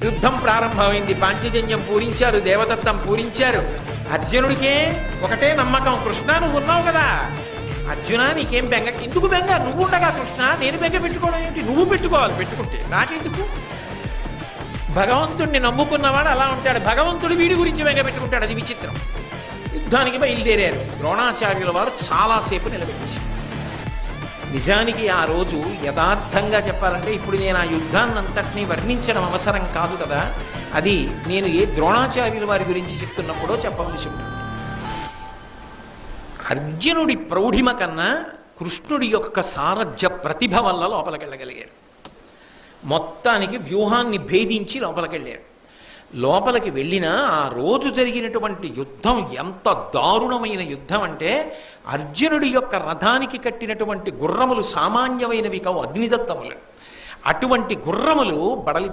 యుద్ధం ప్రారంభమైంది. పాంచజన్యం పూరించారు, దేవదత్తం పూరించారు. అర్జునుడికే ఒకటే నమ్మకం, కృష్ణ నువ్వు ఉన్నావు కదా, అర్జున నీకేం బెంగ, ఎందుకు బెంగ, నువ్వు ఉండగా కృష్ణ, నేను బెంగ పెట్టుకోవడం ఏంటి, నువ్వు పెట్టుకోవాలి, పెట్టుకుంటే నాకెందుకు. భగవంతుడిని నమ్ముకున్నవాడు అలా ఉంటాడు, భగవంతుడు వీడి గురించి బెంగ పెట్టుకుంటాడు. అది విచిత్రం. యుద్ధానికి బయలుదేరారు. ద్రోణాచార్యుల వారు చాలాసేపు నిలబెట్టేశారు. నిజానికి ఆ రోజు యథార్థంగా చెప్పాలంటే, ఇప్పుడు నేను ఆ యుద్ధాన్నంతటినీ వర్ణించడం అవసరం కాదు కదా, అది నేను ఏ ద్రోణాచార్యుల వారి గురించి చెప్తున్నప్పుడో చెప్పవలసి ఉంటుంది. అర్జునుడి ప్రౌఢిమ కన్నా కృష్ణుడి యొక్క సారథ్య ప్రతిభ వల్ల లోపలికెళ్ళగలిగారు. మొత్తానికి వ్యూహాన్ని భేదించి లోపలికెళ్ళారు. లోపలికి వెళ్ళినా ఆ రోజు జరిగినటువంటి యుద్ధం ఎంత దారుణమైన యుద్ధం అంటే, అర్జునుడి యొక్క రథానికి కట్టినటువంటి గుర్రములు సామాన్యమైనవి కావు, అగ్నిదత్తములు. అటువంటి గుర్రములు బడలిపోయాయి.